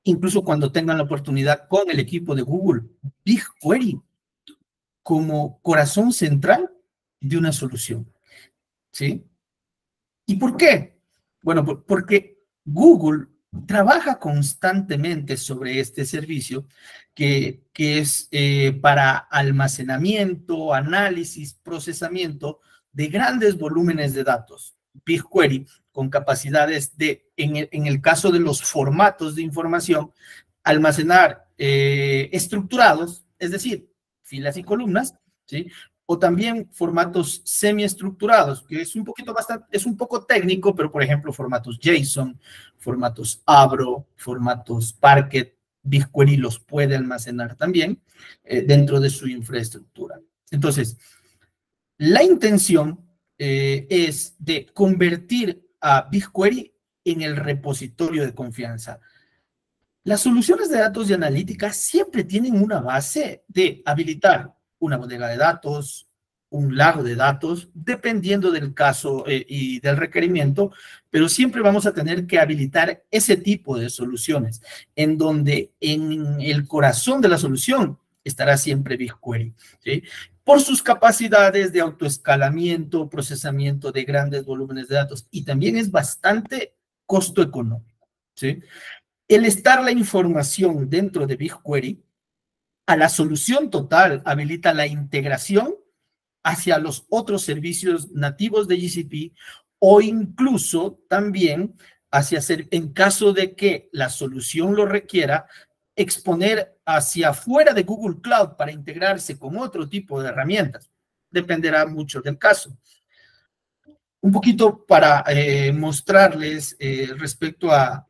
incluso cuando tengan la oportunidad con el equipo de Google, BigQuery como corazón central de una solución, ¿sí? ¿Y por qué? Bueno, porque Google trabaja constantemente sobre este servicio que es para almacenamiento, análisis, procesamiento de grandes volúmenes de datos. BigQuery con capacidades de, en el caso de los formatos de información, almacenar estructurados, es decir, filas y columnas, ¿sí? O también formatos semiestructurados, que es un poquito es un poco técnico, pero por ejemplo formatos JSON, formatos Avro, formatos Parquet, BigQuery los puede almacenar también dentro de su infraestructura. Entonces, la intención es de convertir a BigQuery en el repositorio de confianza. Las soluciones de datos y analítica siempre tienen una base de habilitar una bodega de datos, un lago de datos, dependiendo del caso y del requerimiento, pero siempre vamos a tener que habilitar ese tipo de soluciones, en donde en el corazón de la solución estará siempre BigQuery, ¿sí? Por sus capacidades de autoescalamiento, procesamiento de grandes volúmenes de datos, y también es bastante costo económico, ¿sí? El estar la información dentro de BigQuery a la solución total habilita la integración hacia los otros servicios nativos de GCP o incluso también hacia en caso de que la solución lo requiera, exponer hacia afuera de Google Cloud para integrarse con otro tipo de herramientas. Dependerá mucho del caso. Un poquito para mostrarles respecto a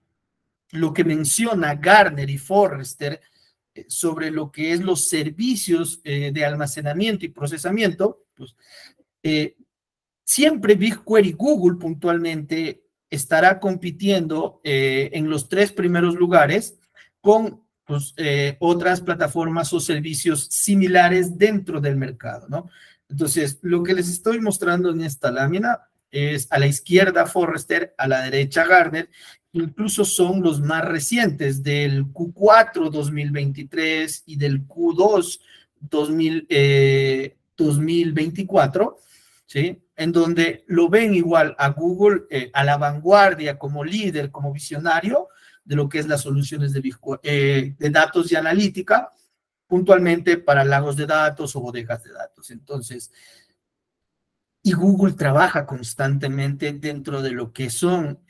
lo que menciona Gartner y Forrester sobre lo que es los servicios de almacenamiento y procesamiento, pues, siempre BigQuery Google puntualmente estará compitiendo en los 3 primeros lugares con pues, otras plataformas o servicios similares dentro del mercado, ¿no? Entonces, lo que les estoy mostrando en esta lámina es a la izquierda Forrester, a la derecha Gartner, incluso son los más recientes del Q4 2023 y del Q2 2024, ¿sí? En donde lo ven igual a Google a la vanguardia como líder, como visionario de lo que es las soluciones de datos y analítica, puntualmente para lagos de datos o bodegas de datos. Entonces, y Google trabaja constantemente dentro de lo que son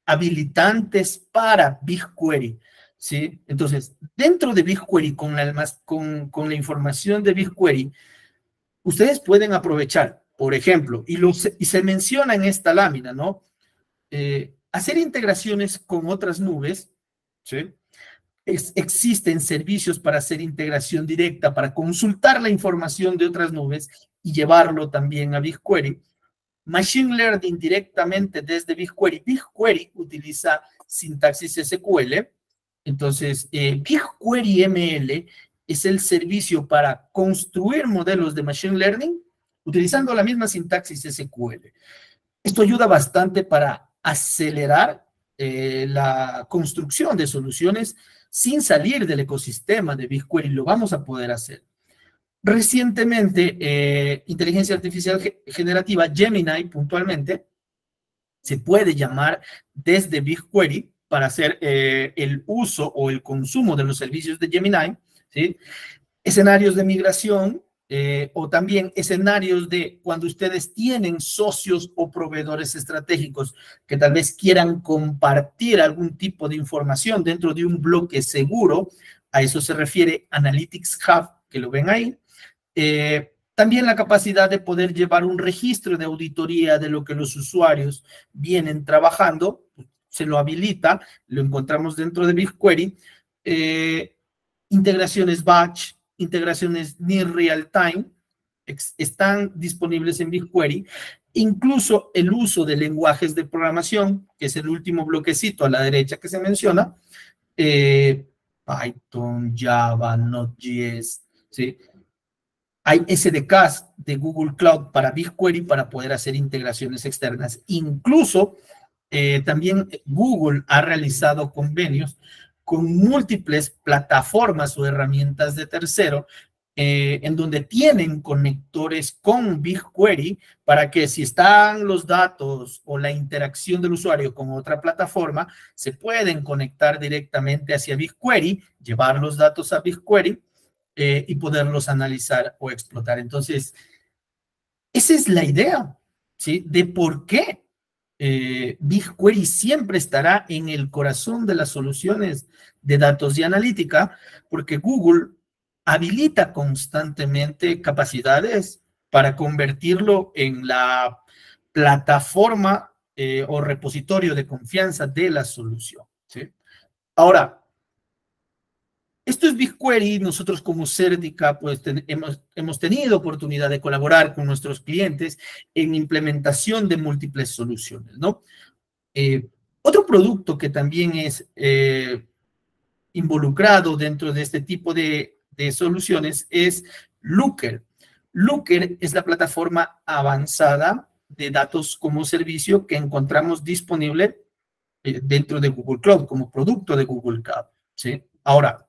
habilitantes para BigQuery, ¿sí? Entonces, dentro de BigQuery, con la información de BigQuery, ustedes pueden aprovechar, por ejemplo, y se menciona en esta lámina, ¿no? Hacer integraciones con otras nubes, ¿sí? Existen servicios para hacer integración directa, para consultar la información de otras nubes y llevarlo también a BigQuery. Machine Learning directamente desde BigQuery. BigQuery utiliza sintaxis SQL. Entonces, BigQuery ML es el servicio para construir modelos de Machine Learning utilizando la misma sintaxis SQL. Esto ayuda bastante para acelerar la construcción de soluciones sin salir del ecosistema de BigQuery. Lo vamos a poder hacer. Recientemente, inteligencia artificial generativa, Gemini, puntualmente, se puede llamar desde BigQuery para hacer el uso o el consumo de los servicios de Gemini, ¿sí? Escenarios de migración o también escenarios de cuando ustedes tienen socios o proveedores estratégicos que tal vez quieran compartir algún tipo de información dentro de un bloque seguro. A eso se refiere Analytics Hub, que lo ven ahí. También la capacidad de poder llevar un registro de auditoría de lo que los usuarios vienen trabajando, se lo habilita, lo encontramos dentro de BigQuery. Integraciones batch, integraciones near real time, están disponibles en BigQuery. Incluso el uso de lenguajes de programación, que es el último bloquecito a la derecha que se menciona, Python, Java, Node.js, ¿sí? Hay SDKs de Google Cloud para BigQuery para poder hacer integraciones externas. Incluso también Google ha realizado convenios con múltiples plataformas o herramientas de tercero, en donde tienen conectores con BigQuery para que si están los datos o la interacción del usuario con otra plataforma, se pueden conectar directamente hacia BigQuery, llevar los datos a BigQuery y poderlos analizar o explotar. Entonces, esa es la idea, ¿sí? De por qué BigQuery siempre estará en el corazón de las soluciones de datos y analítica, porque Google habilita constantemente capacidades para convertirlo en la plataforma o repositorio de confianza de la solución, ¿sí? Ahora, esto es BigQuery. Nosotros como Certica pues hemos tenido oportunidad de colaborar con nuestros clientes en implementación de múltiples soluciones, ¿no? Otro producto que también es involucrado dentro de este tipo de soluciones es Looker. Looker es la plataforma avanzada de datos como servicio que encontramos disponible dentro de Google Cloud, como producto de Google Cloud, ¿sí? Ahora,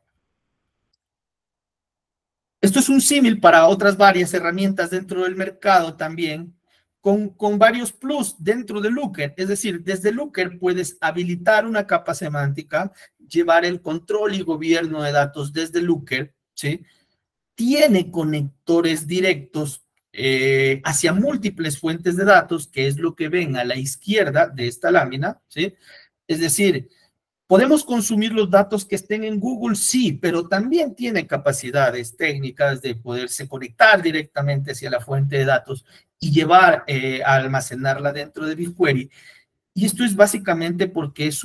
esto es un símil para otras varias herramientas dentro del mercado también, con varios plus dentro de Looker. Es decir, desde Looker puedes habilitar una capa semántica, llevar el control y gobierno de datos desde Looker, ¿sí? Tiene conectores directos hacia múltiples fuentes de datos, que es lo que ven a la izquierda de esta lámina, ¿sí? Es decir, ¿podemos consumir los datos que estén en Google? Sí, pero también tiene capacidades técnicas de poderse conectar directamente hacia la fuente de datos y llevar a almacenarla dentro de BigQuery. Y esto es básicamente porque es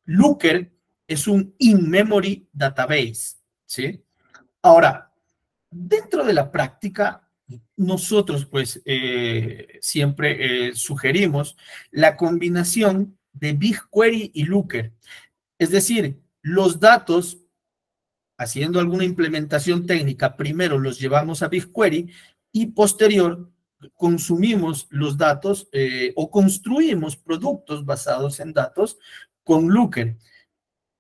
Looker es un in-memory database, ¿sí? Ahora, dentro de la práctica, nosotros pues siempre sugerimos la combinación de BigQuery y Looker. Es decir, los datos, haciendo alguna implementación técnica, primero los llevamos a BigQuery y posterior consumimos los datos o construimos productos basados en datos con Looker.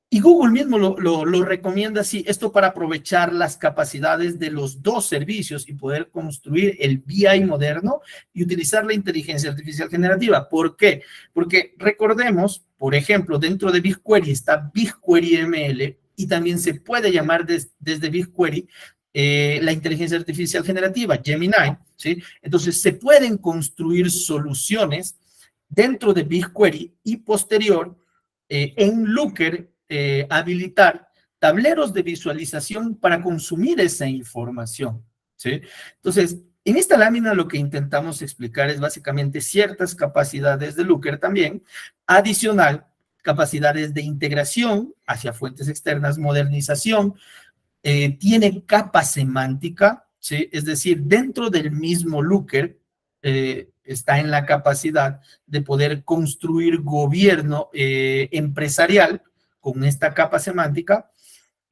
Y Google mismo lo recomienda así, esto para aprovechar las capacidades de los dos servicios y poder construir el BI moderno y utilizar la inteligencia artificial generativa. ¿Por qué? Porque recordemos, por ejemplo, dentro de BigQuery está BigQuery ML y también se puede llamar desde BigQuery la inteligencia artificial generativa, Gemini, ¿sí? Entonces se pueden construir soluciones dentro de BigQuery y posterior en Looker habilitar tableros de visualización para consumir esa información, ¿sí? Entonces, en esta lámina lo que intentamos explicar es básicamente ciertas capacidades de Looker también, adicional, capacidades de integración hacia fuentes externas, modernización, tiene capa semántica, ¿sí? Es decir, dentro del mismo Looker está en la capacidad de poder construir gobierno empresarial con esta capa semántica.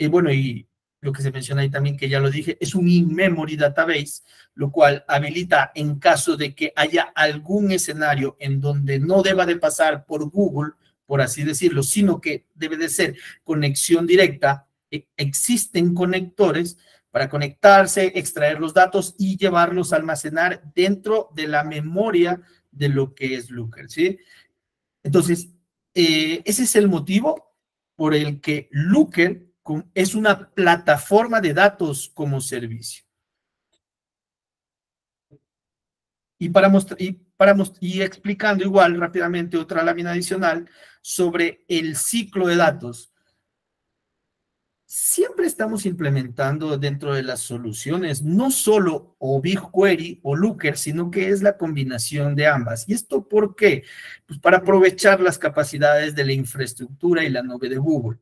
Bueno, y lo que se menciona ahí también, que ya lo dije, es un in-memory database, lo cual habilita en caso de que haya algún escenario en donde no deba de pasar por Google, por así decirlo, sino que debe de ser conexión directa. Existen conectores para conectarse, extraer los datos y llevarlos a almacenar dentro de la memoria de lo que es Looker, ¿sí? Entonces, ese es el motivo por el que Looker es una plataforma de datos como servicio. Y explicando igual rápidamente otra lámina adicional sobre el ciclo de datos. Siempre estamos implementando dentro de las soluciones no solo o BigQuery o Looker, sino que es la combinación de ambas. ¿Y esto por qué? Pues para aprovechar las capacidades de la infraestructura y la nube de Google.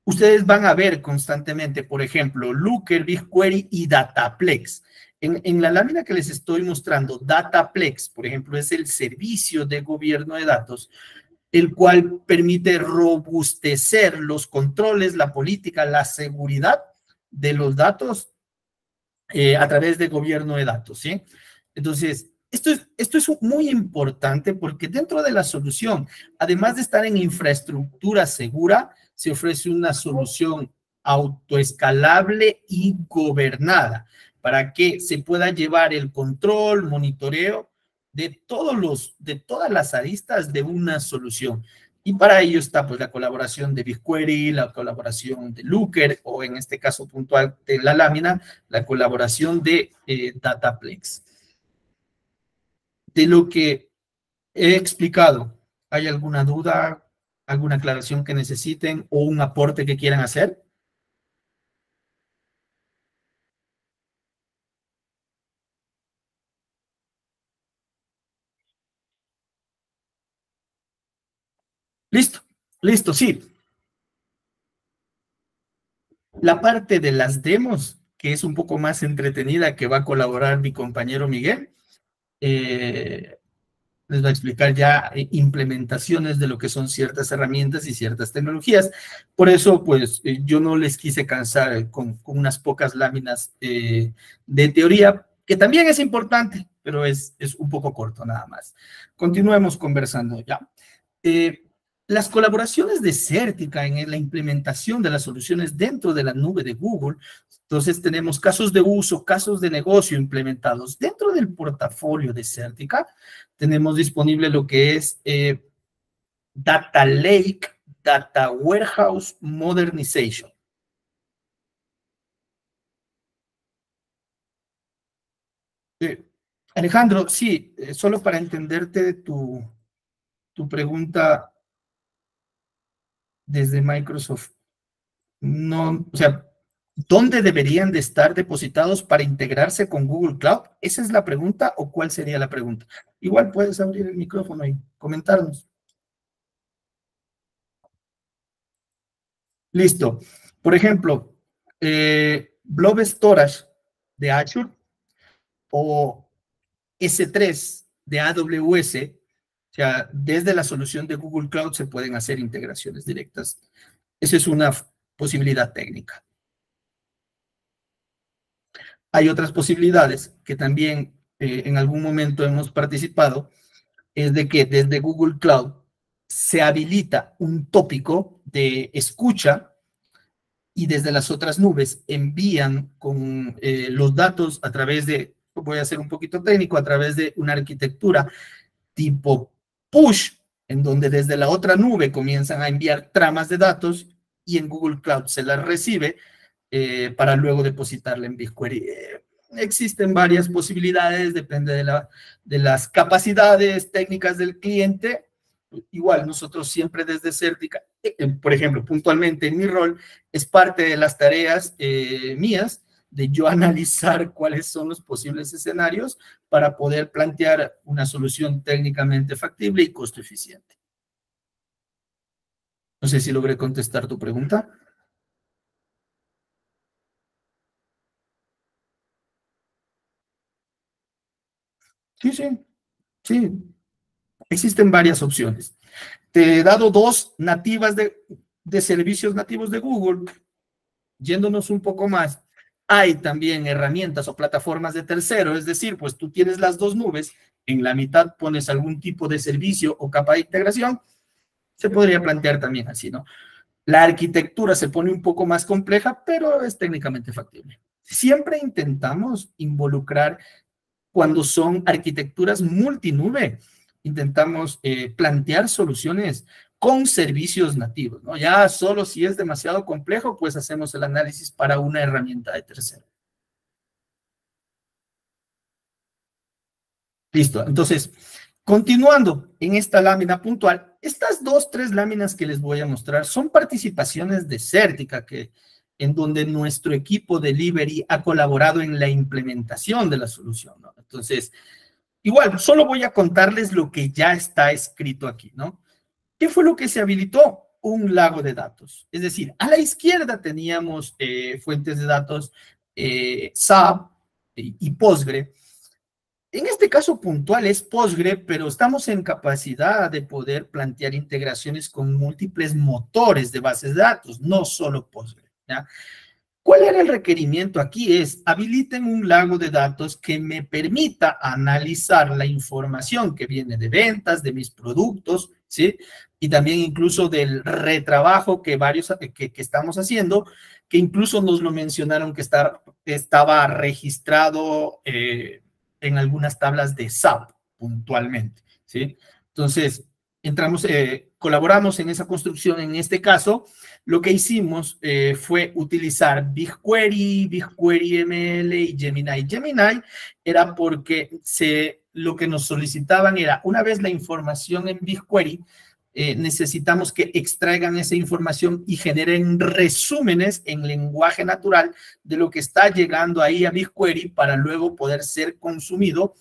Ustedes van a ver constantemente, por ejemplo, Looker, BigQuery y Dataplex. En la lámina que les estoy mostrando, Dataplex, por ejemplo, es el servicio de gobierno de datos, el cual permite robustecer los controles, la política, la seguridad de los datos a través de gobierno de datos, ¿sí? Entonces, Esto es muy importante porque dentro de la solución, además de estar en infraestructura segura, se ofrece una solución autoescalable y gobernada para que se pueda llevar el control, monitoreo de todas las aristas de una solución. Y para ello está pues la colaboración de BigQuery, la colaboración de Looker o en este caso puntual de la lámina, la colaboración de Dataplex. De lo que he explicado, ¿hay alguna duda, alguna aclaración que necesiten o un aporte que quieran hacer? Listo, listo, sí. La parte de las demos, que es un poco más entretenida, que va a colaborar mi compañero Miguel, eh, les va a explicar ya implementaciones de lo que son ciertas herramientas y ciertas tecnologías. Por eso, pues, yo no les quise cansar con unas pocas láminas de teoría, que también es importante, pero es un poco corto nada más. Continuemos conversando ya. Eh, las colaboraciones de Certica en la implementación de las soluciones dentro de la nube de Google. Entonces tenemos casos de uso, casos de negocio implementados dentro del portafolio de Certica. Tenemos disponible lo que es Data Lake, Data Warehouse Modernization. Alejandro, sí, solo para entenderte tu pregunta desde Microsoft. No, o sea, ¿dónde deberían de estar depositados para integrarse con Google Cloud? ¿Esa es la pregunta o cuál sería la pregunta? Igual puedes abrir el micrófono y comentarnos. Listo. Por ejemplo, Blob Storage de Azure o S3 de AWS, o sea, desde la solución de Google Cloud se pueden hacer integraciones directas. Esa es una posibilidad técnica. Hay otras posibilidades que también en algún momento hemos participado, es de que desde Google Cloud se habilita un tópico de escucha y desde las otras nubes envían con los datos a través de, voy a ser un poquito técnico, a través de una arquitectura tipo push, en donde desde la otra nube comienzan a enviar tramas de datos y en Google Cloud se las recibe para luego depositarla en BigQuery. Existen varias posibilidades, depende de las capacidades técnicas del cliente. Igual, nosotros siempre desde Certica, por ejemplo, puntualmente en mi rol, es parte de las tareas mías de yo analizar cuáles son los posibles escenarios para poder plantear una solución técnicamente factible y costo eficiente. No sé si logré contestar tu pregunta. Sí, sí, sí. Existen varias opciones. Te he dado dos nativas de servicios nativos de Google. Yéndonos un poco más, hay también herramientas o plataformas de tercero, es decir, pues tú tienes las dos nubes, en la mitad pones algún tipo de servicio o capa de integración, se podría plantear también así, ¿no? La arquitectura se pone un poco más compleja, pero es técnicamente factible. Siempre intentamos involucrar cuando son arquitecturas multinube, intentamos plantear soluciones con servicios nativos, ¿no? Ya solo si es demasiado complejo, pues hacemos el análisis para una herramienta de tercero. Listo, entonces, continuando en esta lámina puntual, estas dos, tres láminas que les voy a mostrar son participaciones de Certica, en donde nuestro equipo delivery ha colaborado en la implementación de la solución, ¿no? Entonces, igual, solo voy a contarles lo que ya está escrito aquí, ¿no? ¿Qué fue lo que se habilitó? Un lago de datos. Es decir, a la izquierda teníamos fuentes de datos SAP y Postgre. En este caso puntual es Postgre, pero estamos en capacidad de poder plantear integraciones con múltiples motores de bases de datos, no solo Postgre, ¿ya? ¿Cuál era el requerimiento aquí? Es habiliten un lago de datos que me permita analizar la información que viene de ventas, de mis productos, ¿sí? Y también incluso del retrabajo que que estamos haciendo, que incluso nos lo mencionaron que estaba registrado en algunas tablas de SAP puntualmente, ¿sí? Entonces, colaboramos en esa construcción. En este caso, lo que hicimos fue utilizar BigQuery, BigQuery ML y Gemini. Gemini era porque lo que nos solicitaban era, una vez la información en BigQuery, necesitamos que extraigan esa información y generen resúmenes en lenguaje natural de lo que está llegando ahí a BigQuery para luego poder ser consumido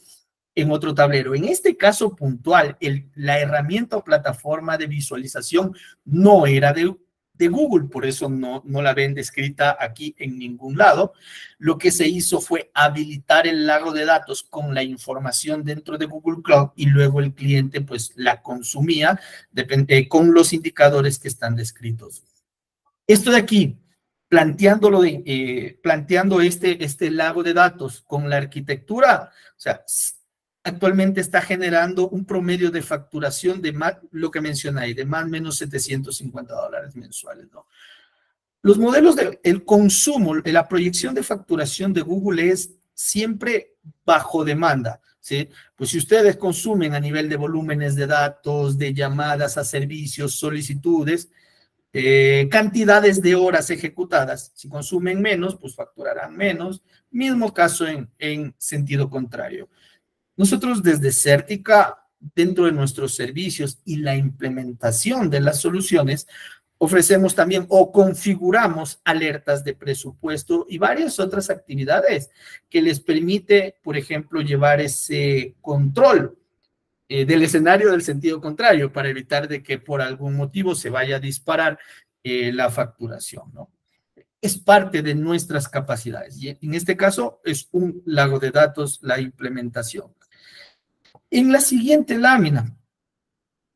en otro tablero. En este caso puntual, la herramienta o plataforma de visualización no era de Google, por eso no la ven descrita aquí en ningún lado. Lo que se hizo fue habilitar el lago de datos con la información dentro de Google Cloud y luego el cliente pues la consumía con los indicadores que están descritos. Esto de aquí, planteando este lago de datos con la arquitectura, o sea, actualmente está generando un promedio de facturación de más, lo que mencioné, de más o menos $750 mensuales, ¿no? Los modelos el consumo, la proyección de facturación de Google es siempre bajo demanda, ¿sí? Pues si ustedes consumen a nivel de volúmenes de datos, de llamadas a servicios, solicitudes, cantidades de horas ejecutadas, si consumen menos, pues facturarán menos. Mismo caso en sentido contrario. Nosotros desde Certica, dentro de nuestros servicios y la implementación de las soluciones, ofrecemos también o configuramos alertas de presupuesto y varias otras actividades que les permite, por ejemplo, llevar ese control del escenario del sentido contrario para evitar de que por algún motivo se vaya a disparar la facturación, ¿no? Es parte de nuestras capacidades y en este caso es un lago de datos la implementación. En la siguiente lámina,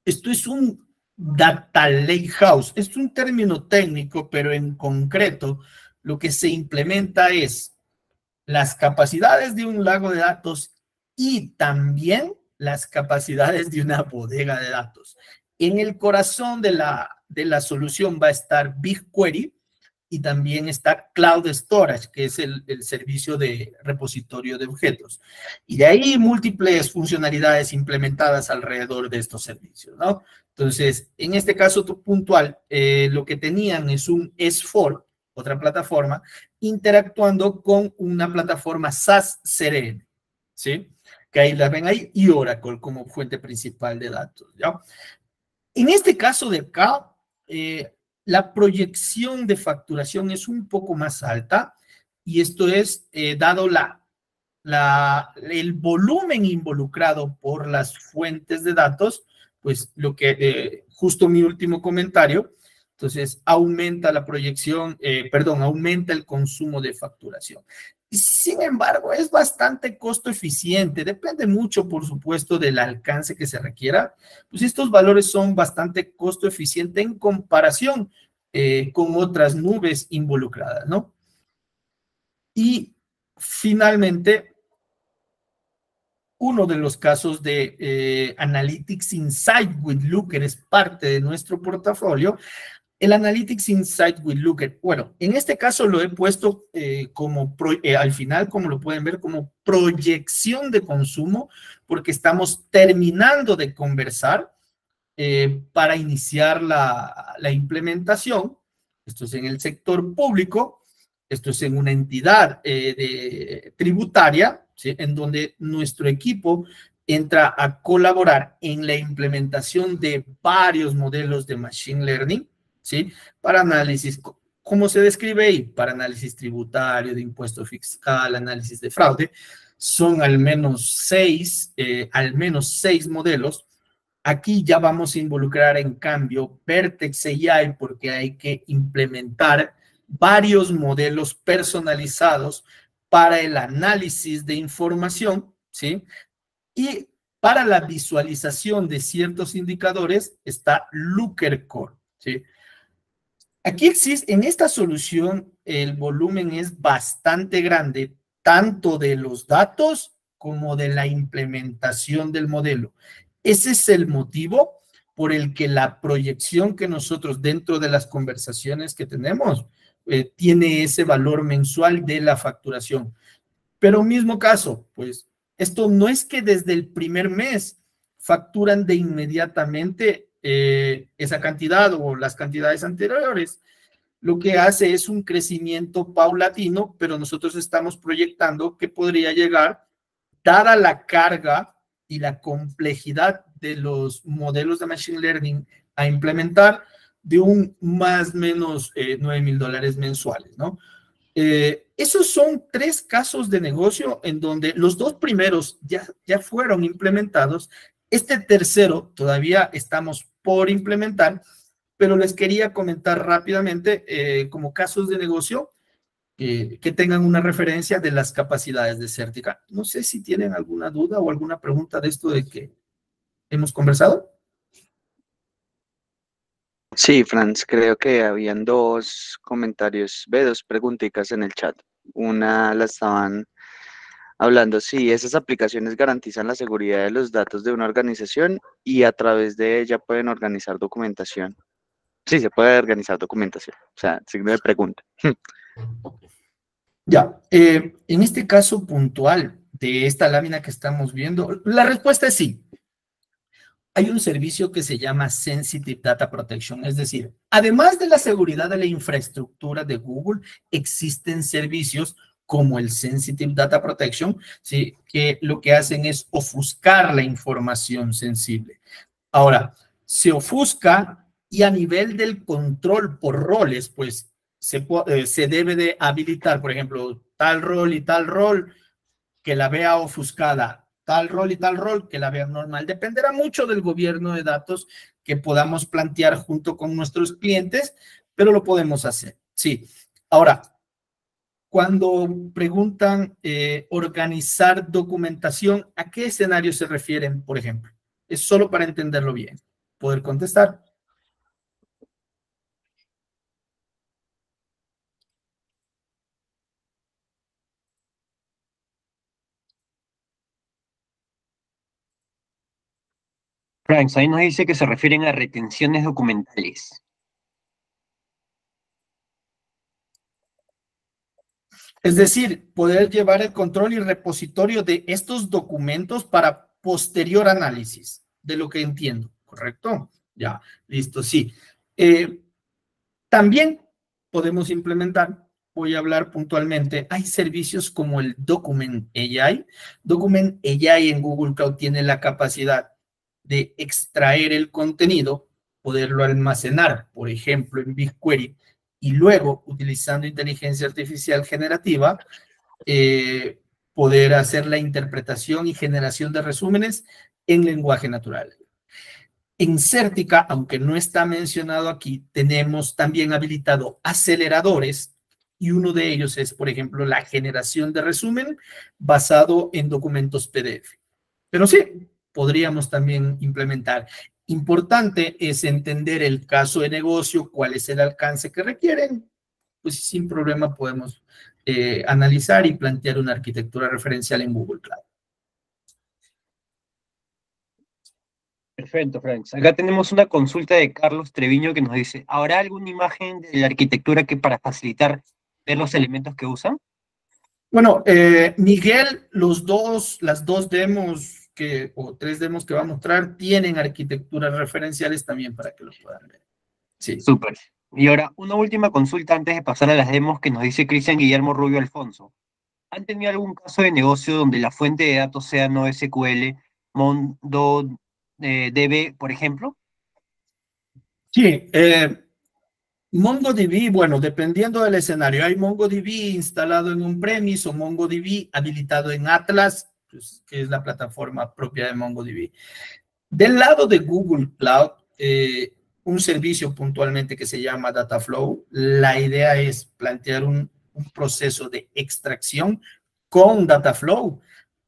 esto es un data lakehouse. Es un término técnico, pero en concreto lo que se implementa es las capacidades de un lago de datos y también las capacidades de una bodega de datos. En el corazón de la solución va a estar BigQuery, y también está Cloud Storage, que es el servicio de repositorio de objetos. Y de ahí múltiples funcionalidades implementadas alrededor de estos servicios, ¿no? Entonces, en este caso puntual, lo que tenían es un S4, otra plataforma, interactuando con una plataforma SaaS CRM, ¿sí? Que ahí la ven ahí, y Oracle como fuente principal de datos, ¿ya? En este caso de acá, la proyección de facturación es un poco más alta y esto es dado el volumen involucrado por las fuentes de datos, pues lo que, justo mi último comentario, entonces aumenta la proyección, aumenta el consumo de facturación. Sin embargo, es bastante costo eficiente, depende mucho, por supuesto, del alcance que se requiera. Pues estos valores son bastante costo eficiente en comparación con otras nubes involucradas, ¿no? Y finalmente, uno de los casos de Analytics Insight with Looker es parte de nuestro portafolio. El Analytics Insight with Looker, bueno, en este caso lo he puesto al final, como lo pueden ver, como proyección de consumo, porque estamos terminando de conversar para iniciar la implementación. Esto es en el sector público, esto es en una entidad tributaria, ¿sí? En donde nuestro equipo entra a colaborar en la implementación de varios modelos de Machine Learning, ¿sí? Para análisis, como se describe ahí, para análisis tributario, de impuesto fiscal, análisis de fraude. Son al menos seis modelos. Aquí ya vamos a involucrar, en cambio, Vertex AI, porque hay que implementar varios modelos personalizados para el análisis de información, ¿sí? Y para la visualización de ciertos indicadores está Looker Core, ¿sí? Aquí existe, en esta solución, el volumen es bastante grande, tanto de los datos como de la implementación del modelo. Ese es el motivo por el que la proyección que nosotros dentro de las conversaciones que tenemos tiene ese valor mensual de la facturación. Pero mismo caso, pues esto no es que desde el primer mes facturan de inmediatamente esa cantidad o las cantidades anteriores. Lo que hace es un crecimiento paulatino, pero nosotros estamos proyectando que podría llegar, dada la carga y la complejidad de los modelos de Machine Learning a implementar, de un más o menos $9,000 mensuales, ¿no? Esos son 3 casos de negocio en donde los 2 primeros ya fueron implementados. Este tercero todavía estamos por implementar, pero les quería comentar rápidamente como casos de negocio que tengan una referencia de las capacidades de Certica. No sé si tienen alguna duda o alguna pregunta de esto de que hemos conversado. Sí, Franz, creo que habían dos comentarios, dos preguntitas en el chat. Una la estaban hablando si esas aplicaciones garantizan la seguridad de los datos de una organización y a través de ella pueden organizar documentación. Sí, se puede organizar documentación. O sea, signo de pregunta. Ya, en este caso puntual de esta lámina que estamos viendo, la respuesta es sí. Hay un servicio que se llama Sensitive Data Protection, es decir, además de la seguridad de la infraestructura de Google, existen servicios como el Sensitive Data Protection, ¿sí? Que lo que hacen es ofuscar la información sensible. Ahora, se ofusca y a nivel del control por roles, pues se debe de habilitar, por ejemplo, tal rol y tal rol que la vea ofuscada, tal rol y tal rol que la vea normal. Dependerá mucho del gobierno de datos que podamos plantear junto con nuestros clientes, pero lo podemos hacer. Sí. Ahora, cuando preguntan organizar documentación, ¿a qué escenario se refieren, por ejemplo? Es solo para entenderlo bien, poder contestar. Franks, ahí nos dice que se refieren a retenciones documentales. Es decir, poder llevar el control y repositorio de estos documentos para posterior análisis, de lo que entiendo, ¿correcto? Ya, listo, sí. También podemos implementar, voy a hablar puntualmente, hay servicios como el Document AI. Document AI en Google Cloud tiene la capacidad de extraer el contenido, poderlo almacenar, por ejemplo, en BigQuery, y luego, utilizando inteligencia artificial generativa, poder hacer la interpretación y generación de resúmenes en lenguaje natural. En Certica, aunque no está mencionado aquí, tenemos también habilitado aceleradores y uno de ellos es, por ejemplo, la generación de resumen basado en documentos PDF. Pero sí, podríamos también implementar. Importante es entender el caso de negocio, cuál es el alcance que requieren, pues sin problema podemos analizar y plantear una arquitectura referencial en Google Cloud. Perfecto, Franks. Acá tenemos una consulta de Carlos Treviño que nos dice, ¿habrá alguna imagen de la arquitectura que para facilitar ver los elementos que usan? Bueno, Miguel, las dos demos o 3 demos que va a mostrar tienen arquitecturas referenciales también para que lo puedan ver. Sí. Súper. Y ahora, una última consulta antes de pasar a las demos que nos dice Cristian Guillermo Rubio Alfonso. ¿Han tenido algún caso de negocio donde la fuente de datos sea NoSQL, MongoDB, por ejemplo? Sí, MongoDB, bueno, dependiendo del escenario, hay MongoDB instalado en un premise o MongoDB habilitado en Atlas, pues, que es la plataforma propia de MongoDB. Del lado de Google Cloud, un servicio puntualmente que se llama Dataflow, la idea es plantear un proceso de extracción con Dataflow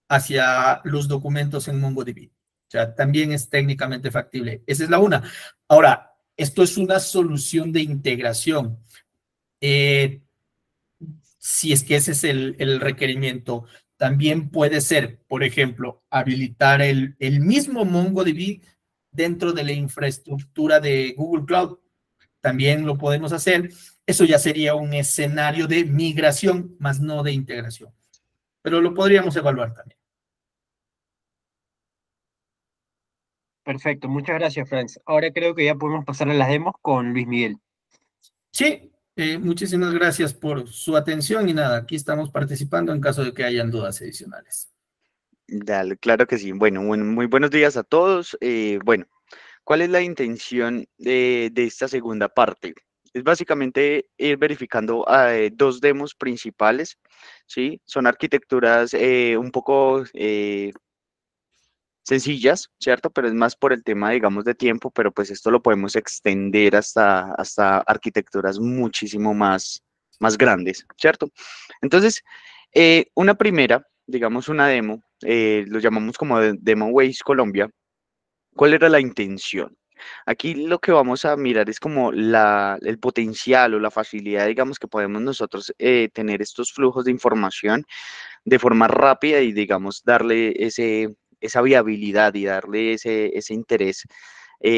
hacia los documentos en MongoDB. O sea, también es técnicamente factible. Esa es la una. Ahora, Esto es una solución de integración. Si es que ese es el requerimiento. También puede ser, por ejemplo, habilitar el mismo MongoDB dentro de la infraestructura de Google Cloud. También lo podemos hacer. Eso ya sería un escenario de migración, más no de integración. Pero lo podríamos evaluar también. Perfecto, muchas gracias, Franz. Ahora creo que ya podemos pasar a las demos con Luis Miguel. Sí, muchísimas gracias por su atención y nada, aquí estamos participando en caso de que hayan dudas adicionales. Dale, claro que sí. Bueno, muy buenos días a todos. Bueno, ¿cuál es la intención de esta segunda parte? Es básicamente ir verificando dos demos principales, ¿sí? Son arquitecturas un poco sencillas, ¿cierto? Pero es más por el tema, digamos, de tiempo, pero pues esto lo podemos extender hasta arquitecturas muchísimo más grandes, ¿cierto? Entonces, una primera, digamos, una demo, lo llamamos como Demo Ways Colombia. ¿Cuál era la intención? Aquí lo que vamos a mirar es como el potencial o la facilidad, digamos, que podemos nosotros tener estos flujos de información de forma rápida y, digamos, darle esa viabilidad y darle ese interés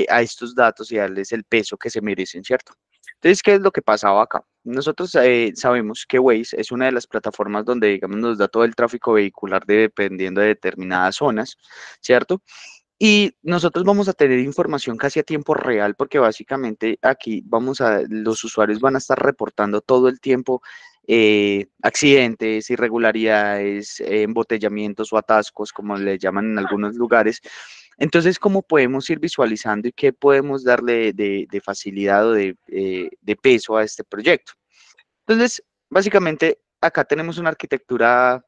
a estos datos y darles el peso que se merecen, ¿cierto? Entonces, ¿qué es lo que pasaba acá? Nosotros sabemos que Waze es una de las plataformas donde, digamos, nos da todo el tráfico vehicular dependiendo de determinadas zonas, ¿cierto? Y nosotros vamos a tener información casi a tiempo real porque básicamente aquí los usuarios van a estar reportando todo el tiempo accidentes, irregularidades, embotellamientos o atascos, como le llaman en algunos lugares. Entonces, ¿cómo podemos ir visualizando y qué podemos darle de facilidad o de peso a este proyecto? Entonces, básicamente, acá tenemos una arquitectura,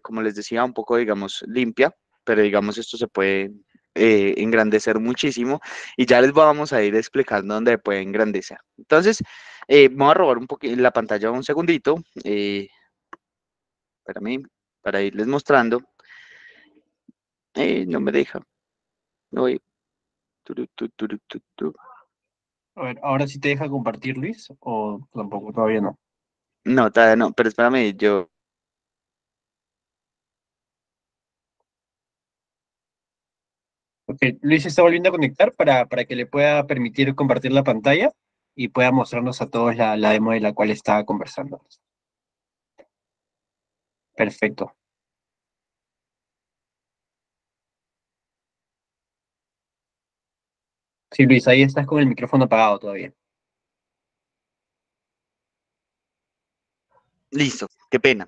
como les decía, un poco, digamos, limpia, pero digamos, esto se puede engrandecer muchísimo y ya les vamos a ir explicando dónde puede engrandecer. Entonces, vamos a robar un poquito la pantalla un segundito, para mí, para irles mostrando. No me deja. Voy. Turu, tu, turu, tu, tu. A ver, ¿ahora sí te deja compartir, Luis? ¿O tampoco? Todavía no. No, todavía no, pero espérame, yo. Ok, Luis se está volviendo a conectar para que le pueda permitir compartir la pantalla y pueda mostrarnos a todos la demo de la cual está conversando. Perfecto. Sí, Luis, ahí estás con el micrófono apagado todavía. Listo, qué pena.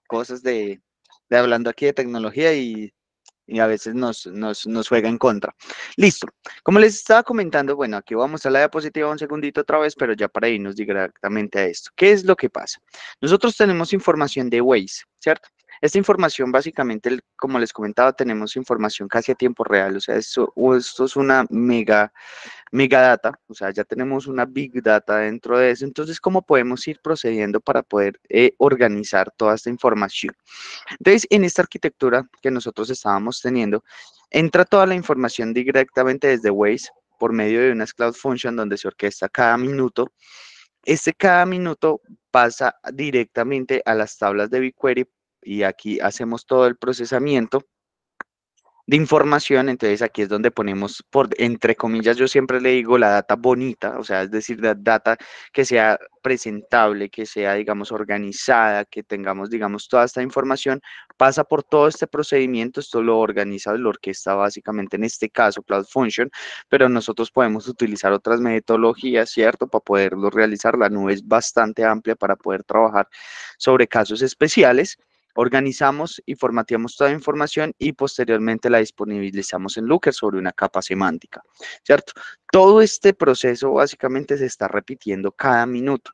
Cosas de hablando aquí de tecnología y a veces nos juega en contra. Listo. Como les estaba comentando, bueno, aquí vamos a mostrar la diapositiva un segundito otra vez, pero ya para irnos directamente a esto. ¿Qué es lo que pasa? Nosotros tenemos información de Waze, ¿cierto? Esta información, básicamente, como les comentaba, tenemos información casi a tiempo real. O sea, esto es una mega data, o sea, ya tenemos una big data dentro de eso. Entonces, ¿cómo podemos ir procediendo para poder organizar toda esta información? Entonces, en esta arquitectura que nosotros estábamos teniendo, entra toda la información directamente desde Waze por medio de unas Cloud Function donde se orquesta cada minuto. Cada minuto pasa directamente a las tablas de BigQuery y aquí hacemos todo el procesamiento de información. Entonces aquí es donde ponemos, entre comillas, yo siempre le digo la data bonita, o sea, es decir, la data que sea presentable, que sea, digamos, organizada, que tengamos, digamos, toda esta información, pasa por todo este procedimiento. Esto lo organiza, lo orquesta básicamente en este caso Cloud Function, pero nosotros podemos utilizar otras metodologías, ¿cierto? Para poderlo realizar. La nube es bastante amplia para poder trabajar sobre casos especiales. Organizamos y formateamos toda la información y posteriormente la disponibilizamos en Looker sobre una capa semántica, ¿cierto? Todo este proceso básicamente se está repitiendo cada minuto.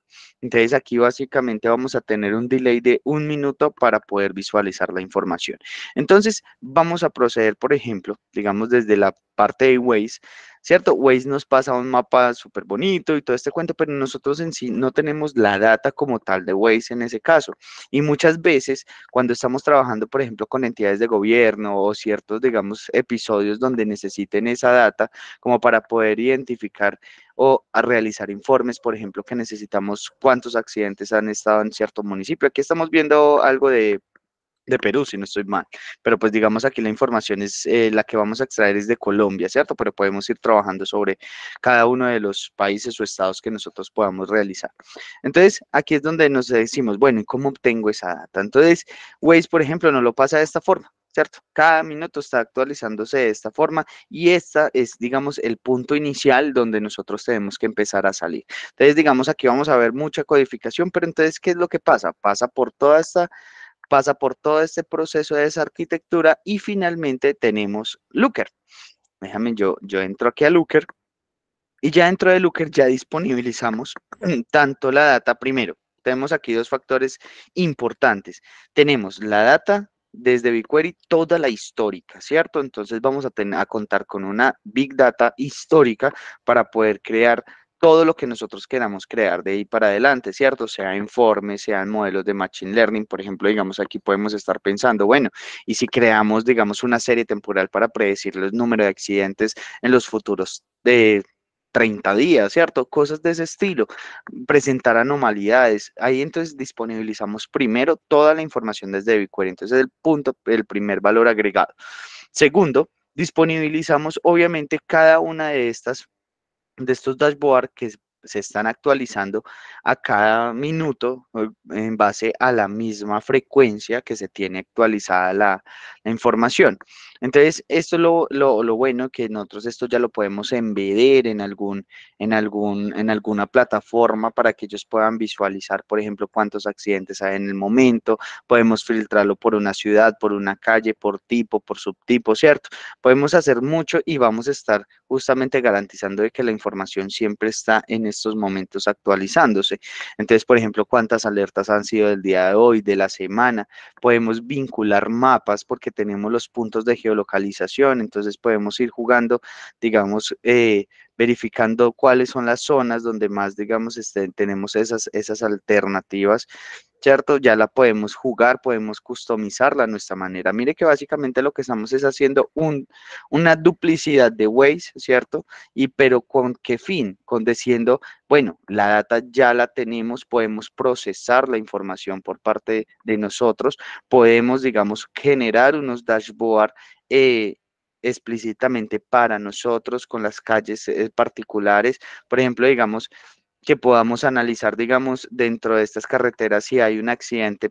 Entonces aquí básicamente vamos a tener un delay de 1 minuto para poder visualizar la información. Entonces vamos a proceder, por ejemplo, digamos desde la parte de Waze, ¿cierto? Waze nos pasa un mapa súper bonito y todo este cuento, pero nosotros en sí no tenemos la data como tal de Waze en ese caso. Y muchas veces cuando estamos trabajando, por ejemplo, con entidades de gobierno o ciertos, digamos, episodios donde necesiten esa data como para poder identificar o a realizar informes, por ejemplo, que necesitamos cuántos accidentes han estado en cierto municipio. Aquí estamos viendo algo de Perú, si no estoy mal, pero pues digamos aquí la información es la que vamos a extraer es de Colombia, ¿cierto? Pero podemos ir trabajando sobre cada uno de los países o estados que nosotros podamos realizar. Entonces, aquí es donde nos decimos, bueno, ¿y cómo obtengo esa data? Entonces, Waze, por ejemplo, nos lo pasa de esta forma, ¿cierto? Cada minuto está actualizándose de esta forma y esta es, digamos, el punto inicial donde nosotros tenemos que empezar a salir. Entonces, digamos, aquí vamos a ver mucha codificación, pero entonces, ¿qué es lo que pasa? Pasa por todo este proceso de esa arquitectura y finalmente tenemos Looker. Déjame, yo entro aquí a Looker y ya dentro de Looker ya disponibilizamos tanto la data primero. Tenemos aquí dos factores importantes. Tenemos la data desde BigQuery, toda la histórica, ¿cierto? Entonces vamos a contar con una Big Data histórica para poder crear todo lo que nosotros queramos crear de ahí para adelante, ¿cierto? Sea informes, sean modelos de Machine Learning, por ejemplo, digamos, aquí podemos estar pensando, bueno, y si creamos, digamos, una serie temporal para predecir los números de accidentes en los futuros de 30 días, ¿cierto? Cosas de ese estilo, presentar anomalías. Ahí entonces disponibilizamos primero toda la información desde BigQuery. Entonces el punto, el primer valor agregado. Segundo, disponibilizamos obviamente cada una de estos dashboards que se están actualizando a cada minuto en base a la misma frecuencia que se tiene actualizada la información. Entonces, esto es lo bueno que nosotros esto ya lo podemos embeder en alguna plataforma para que ellos puedan visualizar, por ejemplo, cuántos accidentes hay en el momento, podemos filtrarlo por una ciudad, por una calle, por tipo, por subtipo, ¿cierto? Podemos hacer mucho y vamos a estar justamente garantizando de que la información siempre está en estos momentos actualizándose. Entonces, por ejemplo, cuántas alertas han sido del día de hoy, de la semana. Podemos vincular mapas porque tenemos los puntos de geolocalización, entonces podemos ir jugando, digamos, verificando cuáles son las zonas donde más, digamos, tenemos esas alternativas, ¿cierto? Ya la podemos jugar, podemos customizarla a nuestra manera. Mire que básicamente lo que estamos es haciendo una duplicidad de ways, ¿cierto? Y pero ¿con qué fin? Con diciendo, bueno, la data ya la tenemos, podemos procesar la información por parte de nosotros, podemos, digamos, generar unos dashboards explícitamente para nosotros con las calles particulares. Por ejemplo, digamos, que podamos analizar, digamos, dentro de estas carreteras si hay un accidente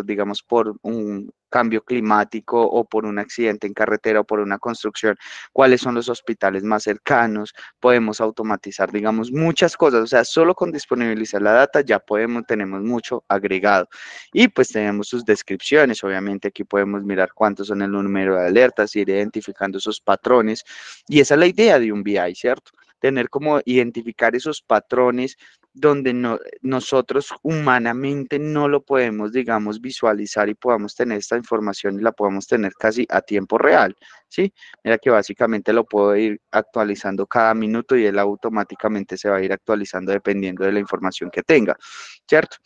digamos, por un cambio climático o por un accidente en carretera o por una construcción, cuáles son los hospitales más cercanos, podemos automatizar, digamos, muchas cosas, o sea, solo con disponibilizar la data ya tenemos mucho agregado y pues tenemos sus descripciones, obviamente aquí podemos mirar cuántos son el número de alertas, ir identificando esos patrones y esa es la idea de un BI, ¿cierto? Tener como identificar esos patrones donde nosotros humanamente no lo podemos, digamos, visualizar y podamos tener esta información y la podamos tener casi a tiempo real, ¿sí? Mira que básicamente lo puedo ir actualizando cada minuto y él automáticamente se va a ir actualizando dependiendo de la información que tenga, ¿cierto?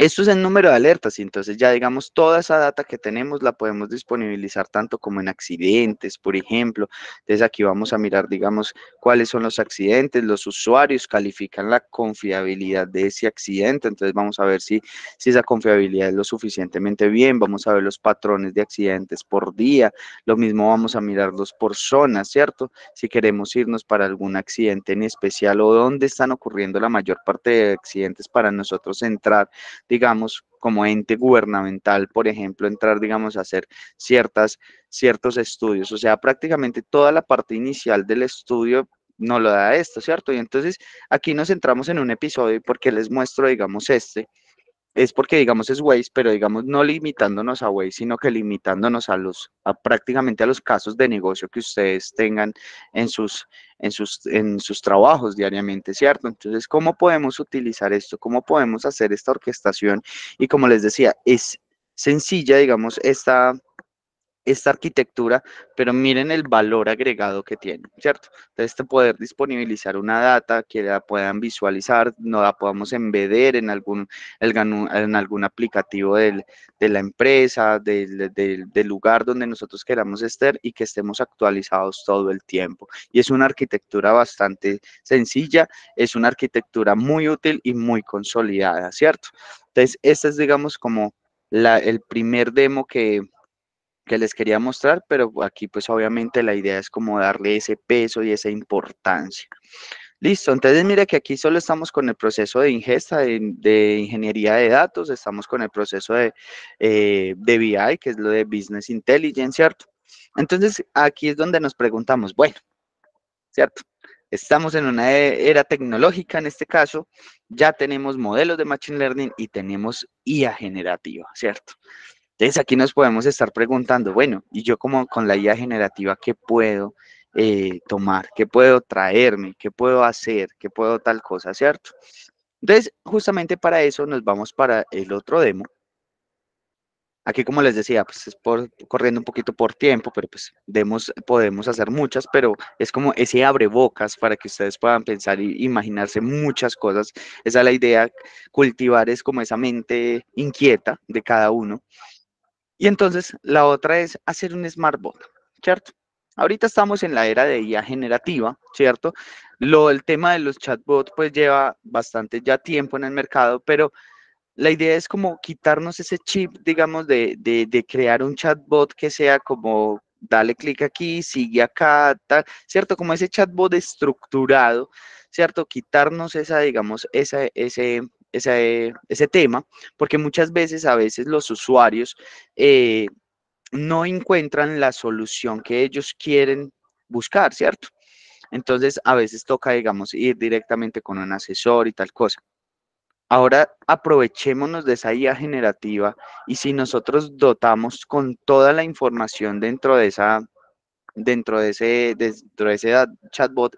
Esto es el número de alertas y entonces ya digamos toda esa data que tenemos la podemos disponibilizar tanto como en accidentes, por ejemplo. Entonces aquí vamos a mirar, digamos, cuáles son los accidentes, los usuarios califican la confiabilidad de ese accidente, entonces vamos a ver si esa confiabilidad es lo suficientemente bien, vamos a ver los patrones de accidentes por día, lo mismo vamos a mirarlos por zonas, ¿cierto? Si queremos irnos para algún accidente en especial o dónde están ocurriendo la mayor parte de accidentes para nosotros entrar digamos, como ente gubernamental, por ejemplo, entrar, digamos, a hacer ciertos estudios. O sea, prácticamente toda la parte inicial del estudio no lo da esto, ¿cierto? Y entonces aquí nos centramos en un episodio porque les muestro, digamos, es porque, digamos, es Waze, pero, digamos, no limitándonos a Waze, sino que limitándonos prácticamente a los casos de negocio que ustedes tengan en sus trabajos diariamente, ¿cierto? Entonces, ¿cómo podemos utilizar esto? ¿Cómo podemos hacer esta orquestación? Y como les decía, es sencilla, digamos, esta arquitectura, pero miren el valor agregado que tiene, ¿cierto? Entonces, poder disponibilizar una data que la puedan visualizar, no la podamos embeder en algún aplicativo de la empresa, del lugar donde nosotros queramos estar y que estemos actualizados todo el tiempo. Y es una arquitectura bastante sencilla, es una arquitectura muy útil y muy consolidada, ¿cierto? Entonces, esta es, digamos, como el primer demo que les quería mostrar, pero aquí pues obviamente la idea es como darle ese peso y esa importancia. Listo, entonces mire que aquí solo estamos con el proceso de ingesta, de ingeniería de datos, estamos con el proceso de BI, que es lo de Business Intelligence, ¿cierto? Entonces aquí es donde nos preguntamos, bueno, ¿cierto? Estamos en una era tecnológica en este caso, ya tenemos modelos de Machine Learning y tenemos IA generativa, ¿cierto? Entonces aquí nos podemos estar preguntando, bueno, y yo como con la IA generativa, ¿qué puedo tomar? ¿Qué puedo traerme? ¿Qué puedo hacer? ¿Qué puedo tal cosa? ¿Cierto? Entonces, justamente para eso nos vamos para el otro demo. Aquí, como les decía, pues es corriendo un poquito por tiempo, pero pues podemos hacer muchas, pero es como ese abrebocas para que ustedes puedan pensar y imaginarse muchas cosas. Esa es la idea, cultivar es como esa mente inquieta de cada uno. Y entonces la otra es hacer un SmartBot, ¿cierto? Ahorita estamos en la era de IA generativa, ¿cierto? El tema de los chatbots pues lleva bastante ya tiempo en el mercado, pero la idea es como quitarnos ese chip, digamos, de crear un chatbot que sea como, dale clic aquí, sigue acá, tal, ¿cierto? Como ese chatbot estructurado, ¿cierto? Quitarnos esa, digamos, ese tema, porque muchas veces, a veces los usuarios no encuentran la solución que ellos quieren buscar, ¿cierto? Entonces, a veces toca, digamos, ir directamente con un asesor y tal cosa. Ahora aprovechémonos de esa IA generativa y si nosotros dotamos con toda la información dentro de ese chatbot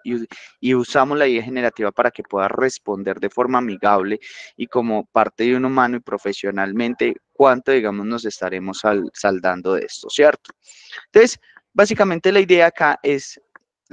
y usamos la IA generativa para que pueda responder de forma amigable y como parte de un humano y profesionalmente, ¿cuánto, digamos, nos estaremos saldando de esto, ¿cierto? Entonces, básicamente la idea acá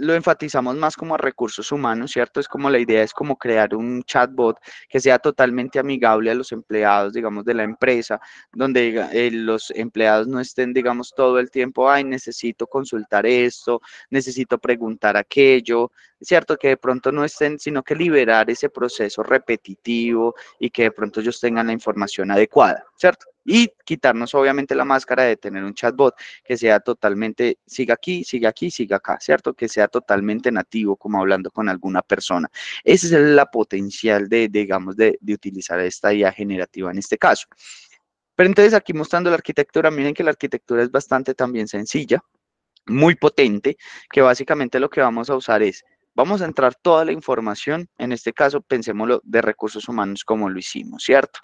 lo enfatizamos más como a recursos humanos, ¿cierto? Es como la idea es como crear un chatbot que sea totalmente amigable a los empleados, digamos, de la empresa, donde los empleados no estén, digamos, todo el tiempo, ay, necesito consultar esto, necesito preguntar aquello, ¿cierto? Que de pronto no estén, sino que liberar ese proceso repetitivo y que de pronto ellos tengan la información adecuada, ¿cierto? Y quitarnos obviamente la máscara de tener un chatbot que sea totalmente, siga aquí, siga aquí, siga acá, ¿cierto? Que sea totalmente nativo, como hablando con alguna persona. Esa es la potencial digamos, de utilizar esta IA generativa en este caso. Pero entonces aquí mostrando la arquitectura, miren que la arquitectura es bastante también sencilla, muy potente, que básicamente lo que vamos a usar es, vamos a entrar toda la información, en este caso pensémoslo de recursos humanos como lo hicimos, ¿cierto?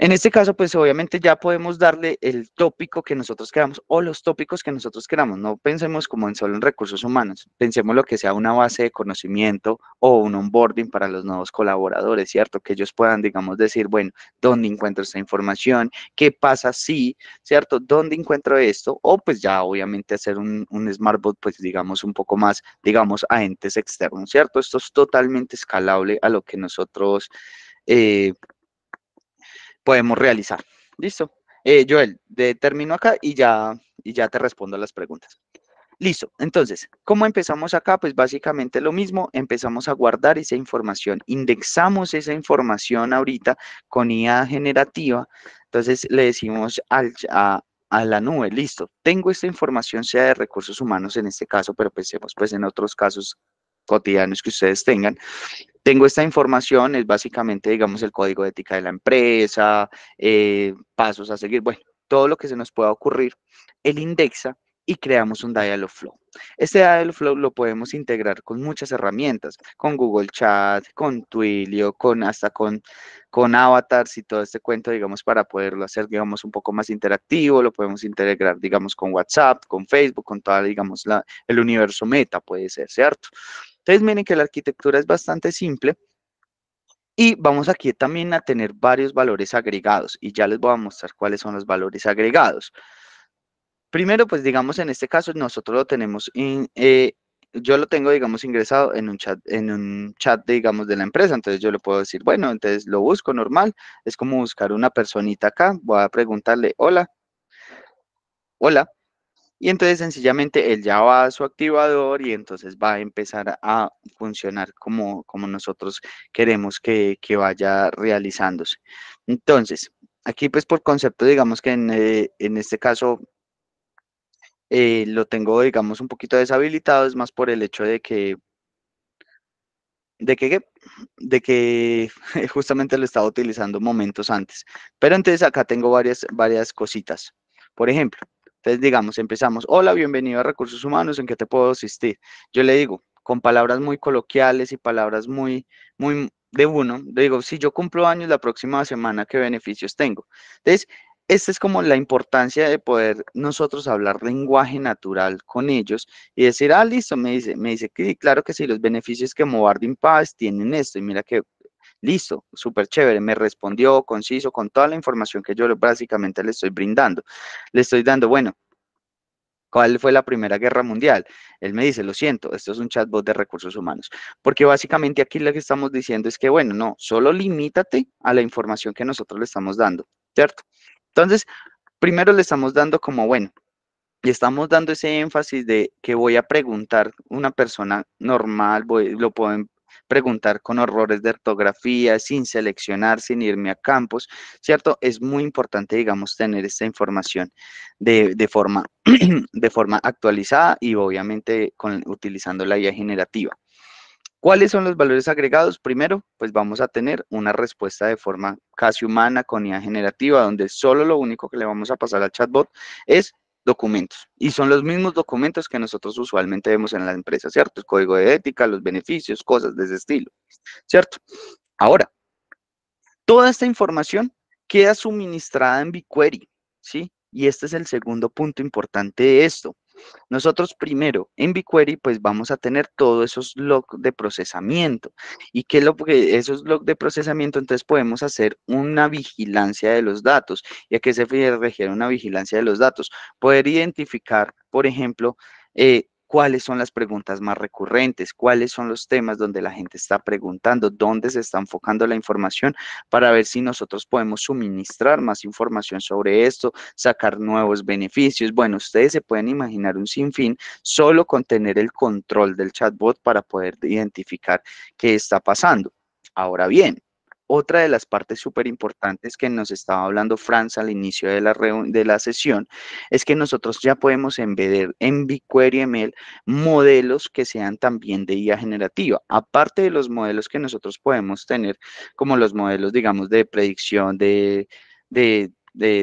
En este caso, pues obviamente ya podemos darle el tópico que nosotros queramos o los tópicos que nosotros queramos. No pensemos como en solo en recursos humanos, pensemos lo que sea una base de conocimiento o un onboarding para los nuevos colaboradores, ¿cierto? Que ellos puedan, digamos, decir, bueno, ¿dónde encuentro esta información? ¿Qué pasa si, ¿cierto? ¿Dónde encuentro esto? O pues ya obviamente hacer un SmartBot, pues digamos, un poco más, digamos, a entes externos, ¿cierto? Esto es totalmente escalable a lo que nosotros... podemos realizar. ¿Listo? Joel, termino acá y ya te respondo a las preguntas. Listo, entonces, ¿cómo empezamos acá? Pues básicamente lo mismo, empezamos a guardar esa información, indexamos esa información ahorita con IA generativa, entonces le decimos a la nube, listo, tengo esta información, sea de recursos humanos en este caso, pero pensemos pues en otros casos cotidianos que ustedes tengan. Tengo esta información, es básicamente, digamos, el código de ética de la empresa, pasos a seguir, bueno, todo lo que se nos pueda ocurrir, él indexa y creamos un Dialog Flow. Este Dialog Flow lo podemos integrar con muchas herramientas, con Google Chat, con Twilio, hasta con avatars y todo este cuento, digamos, para poderlo hacer, digamos, un poco más interactivo. Lo podemos integrar, digamos, con WhatsApp, con Facebook, con toda, digamos, el universo Meta puede ser, ¿cierto? Entonces, miren que la arquitectura es bastante simple. Y vamos aquí también a tener varios valores agregados y ya les voy a mostrar cuáles son los valores agregados. Primero, pues digamos en este caso nosotros lo tenemos yo lo tengo, digamos, ingresado en un chat, digamos, de la empresa. Entonces yo le puedo decir, bueno, entonces lo busco normal. Es como buscar una personita acá. Voy a preguntarle, hola, hola. Y entonces sencillamente él ya va a su activador y entonces va a empezar a funcionar como nosotros queremos que vaya realizándose. Entonces, aquí pues por concepto, digamos que en este caso lo tengo, digamos, un poquito deshabilitado, es más por el hecho de que, de que justamente lo estaba utilizando momentos antes. Pero entonces acá tengo varias cositas. Por ejemplo, entonces digamos, empezamos, hola, bienvenido a Recursos Humanos, ¿en qué te puedo asistir? Yo le digo, con palabras muy coloquiales y palabras muy de uno, le digo, si yo cumplo años la próxima semana, ¿qué beneficios tengo? Entonces, esta es como la importancia de poder nosotros hablar lenguaje natural con ellos y decir, ah, listo, me dice que claro que sí, los beneficios que Movardin Pass tienen esto, y mira que, listo, súper chévere, me respondió conciso con toda la información que yo básicamente le estoy brindando. Le estoy dando, bueno, ¿cuál fue la Primera Guerra Mundial? Él me dice, lo siento, esto es un chatbot de recursos humanos, porque básicamente aquí lo que estamos diciendo es que, bueno, no, solo limítate a la información que nosotros le estamos dando, ¿cierto? Entonces, primero le estamos dando como, bueno, y estamos dando ese énfasis de que voy a preguntar una persona normal, lo pueden preguntar con errores de ortografía, sin seleccionar, sin irme a campos, ¿cierto? Es muy importante, digamos, tener esta información de forma, de forma actualizada y obviamente utilizando la IA generativa. ¿Cuáles son los valores agregados? Primero, pues vamos a tener una respuesta de forma casi humana con IA generativa, donde solo lo único que le vamos a pasar al chatbot es documentos. Y son los mismos documentos que nosotros usualmente vemos en la empresa, ¿cierto? El código de ética, los beneficios, cosas de ese estilo, ¿cierto? Ahora, toda esta información queda suministrada en BigQuery, ¿sí? Y este es el segundo punto importante de esto. Nosotros primero en BigQuery pues vamos a tener todos esos logs de procesamiento y que esos logs de procesamiento entonces podemos hacer una vigilancia de los datos. ¿Y a qué se refiere una vigilancia de los datos? Poder identificar, por ejemplo, cuáles son las preguntas más recurrentes, cuáles son los temas donde la gente está preguntando, dónde se está enfocando la información para ver si nosotros podemos suministrar más información sobre esto, sacar nuevos beneficios. Bueno, ustedes se pueden imaginar un sinfín solo con tener el control del chatbot para poder identificar qué está pasando. Ahora bien, otra de las partes súper importantes que nos estaba hablando Franz al inicio de la sesión es que nosotros ya podemos embeder en BigQuery ML modelos que sean también de IA generativa. Aparte de los modelos que nosotros podemos tener, como los modelos, digamos, de predicción de